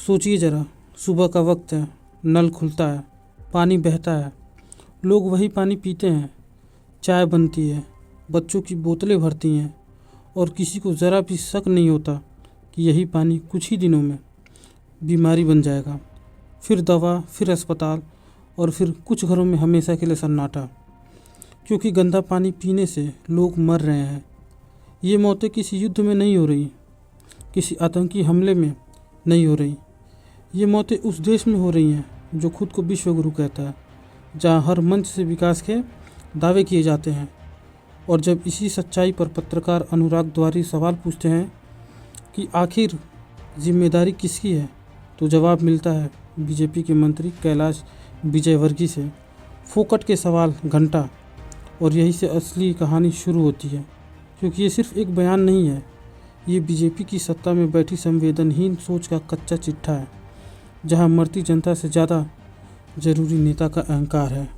सोचिए ज़रा, सुबह का वक्त है, नल खुलता है, पानी बहता है, लोग वही पानी पीते हैं, चाय बनती है, बच्चों की बोतलें भरती हैं और किसी को ज़रा भी शक नहीं होता कि यही पानी कुछ ही दिनों में बीमारी बन जाएगा। फिर दवा, फिर अस्पताल और फिर कुछ घरों में हमेशा के लिए सन्नाटा, क्योंकि गंदा पानी पीने से लोग मर रहे हैं। ये मौतें किसी युद्ध में नहीं हो रही, किसी आतंकी हमले में नहीं हो रही। ये मौतें उस देश में हो रही हैं जो खुद को विश्व गुरु कहता है, जहाँ हर मंच से विकास के दावे किए जाते हैं। और जब इसी सच्चाई पर पत्रकार अनुराग द्वारी सवाल पूछते हैं कि आखिर जिम्मेदारी किसकी है, तो जवाब मिलता है बीजेपी के मंत्री कैलाश विजयवर्गीय से। फोकट के सवाल घंटा, और यही से असली कहानी शुरू होती है, क्योंकि ये सिर्फ एक बयान नहीं है, ये बीजेपी की सत्ता में बैठी संवेदनहीन सोच का कच्चा चिट्ठा है, जहां मरती जनता से ज़्यादा जरूरी नेता का अहंकार है।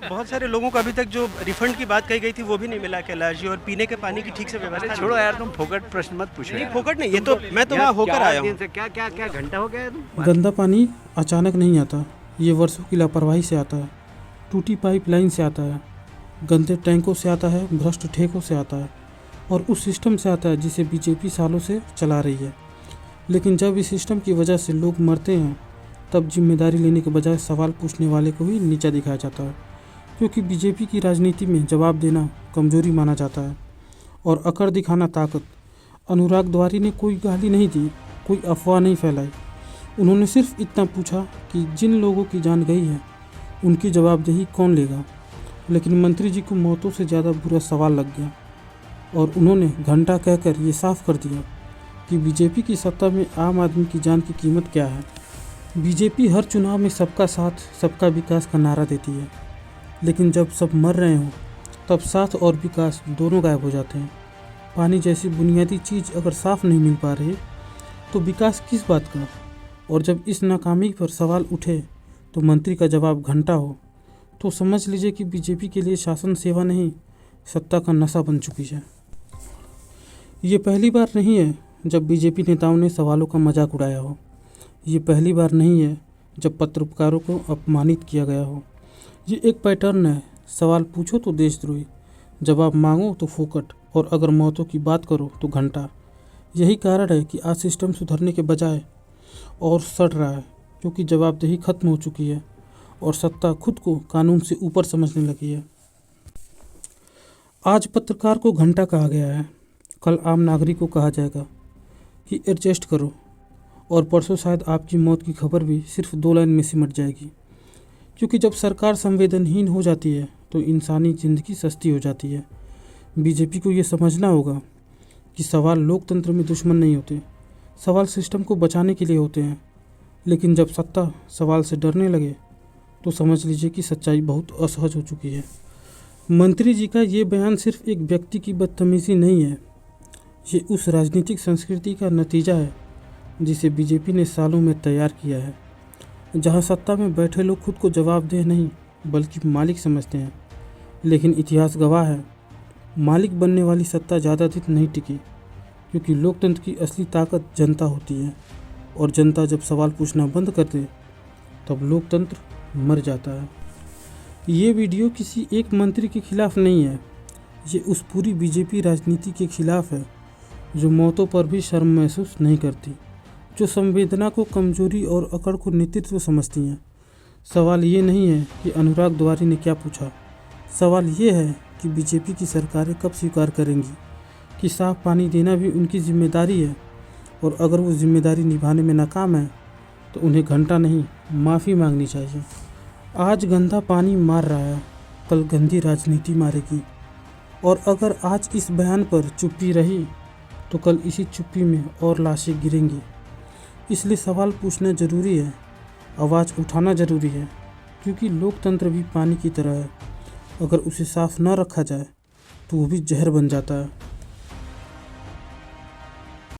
बहुत सारे लोगों को अभी तक जो रिफंड की बात कही गई थी वो भी नहीं मिला कैलाश जी, और पीने के पानी की ठीक से व्यवस्था छोड़ो यार, तुम फोकट प्रश्न मत पूछो। नहीं, फोकट नहीं, ये तो मैं तो वहाँ होकर आया हूँ। क्या क्या क्या घंटा हो गया तुम? गंदा पानी अचानक नहीं आता, ये वर्षों की लापरवाही से आता है, टूटी पाइपलाइन से आता है, गंदे टैंकों से आता है, भ्रष्ट ठेकों से आता है और उस सिस्टम से आता है जिसे बीजेपी सालों से चला रही है। लेकिन जब इस सिस्टम की वजह से लोग मरते हैं, तब जिम्मेदारी लेने के बजाय सवाल पूछने वाले को ही नीचा दिखाया जाता है, क्योंकि बीजेपी की राजनीति में जवाब देना कमजोरी माना जाता है और अकड़ दिखाना ताकत। अनुराग द्वारी ने कोई गाली नहीं दी, कोई अफवाह नहीं फैलाई। उन्होंने सिर्फ इतना पूछा कि जिन लोगों की जान गई है उनकी जवाबदेही कौन लेगा। लेकिन मंत्री जी को मौतों से ज़्यादा बुरा सवाल लग गया और उन्होंने घंटा कहकर ये साफ कर दिया कि बीजेपी की सत्ता में आम आदमी की जान की कीमत क्या है। बीजेपी हर चुनाव में सबका साथ, सबका विकास का नारा देती है, लेकिन जब सब मर रहे हों तब साथ और विकास दोनों गायब हो जाते हैं। पानी जैसी बुनियादी चीज़ अगर साफ नहीं मिल पा रही तो विकास किस बात का। और जब इस नाकामी पर सवाल उठे तो मंत्री का जवाब घंटा हो, तो समझ लीजिए कि बीजेपी के लिए शासन सेवा नहीं, सत्ता का नशा बन चुकी है। ये पहली बार नहीं है जब बीजेपी नेताओं ने सवालों का मजाक उड़ाया हो। ये पहली बार नहीं है जब पत्रकारों को अपमानित किया गया हो। ये एक पैटर्न है, सवाल पूछो तो देशद्रोही, जवाब मांगो तो फोकट, और अगर मौतों की बात करो तो घंटा। यही कारण है कि आज सिस्टम सुधरने के बजाय और सड़ रहा है, क्योंकि जवाबदेही खत्म हो चुकी है और सत्ता खुद को कानून से ऊपर समझने लगी है। आज पत्रकार को घंटा कहा गया है, कल आम नागरिक को कहा जाएगा कि एडजस्ट करो, और परसों शायद आपकी मौत की खबर भी सिर्फ 2 लाइन में सिमट जाएगी। क्योंकि जब सरकार संवेदनहीन हो जाती है तो इंसानी ज़िंदगी सस्ती हो जाती है। बीजेपी को ये समझना होगा कि सवाल लोकतंत्र में दुश्मन नहीं होते, सवाल सिस्टम को बचाने के लिए होते हैं। लेकिन जब सत्ता सवाल से डरने लगे तो समझ लीजिए कि सच्चाई बहुत असहज हो चुकी है। मंत्री जी का ये बयान सिर्फ एक व्यक्ति की बदतमीजी नहीं है, ये उस राजनीतिक संस्कृति का नतीजा है जिसे बीजेपी ने सालों में तैयार किया है, जहां सत्ता में बैठे लोग खुद को जवाबदेह नहीं बल्कि मालिक समझते हैं। लेकिन इतिहास गवाह है, मालिक बनने वाली सत्ता ज़्यादा दिन नहीं टिकी, क्योंकि लोकतंत्र की असली ताकत जनता होती है, और जनता जब सवाल पूछना बंद कर दे तब लोकतंत्र मर जाता है। ये वीडियो किसी एक मंत्री के खिलाफ नहीं है, ये उस पूरी बीजेपी राजनीति के खिलाफ है जो मौतों पर भी शर्म महसूस नहीं करती, जो संवेदना को कमजोरी और अकड़ को नेतृत्व समझती हैं। सवाल ये नहीं है कि अनुराग द्वारी ने क्या पूछा, सवाल ये है कि बीजेपी की सरकारें कब स्वीकार करेंगी कि साफ पानी देना भी उनकी जिम्मेदारी है, और अगर वो जिम्मेदारी निभाने में नाकाम है तो उन्हें घंटा नहीं, माफ़ी मांगनी चाहिए। आज गंदा पानी मार रहा है, कल गंदी राजनीति मारेगी, और अगर आज इस बयान पर चुप्पी रही तो कल इसी चुप्पी में और लाशें गिरेंगी। इसलिए सवाल पूछना ज़रूरी है, आवाज़ उठाना ज़रूरी है, क्योंकि लोकतंत्र भी पानी की तरह है, अगर उसे साफ न रखा जाए तो वो भी जहर बन जाता है।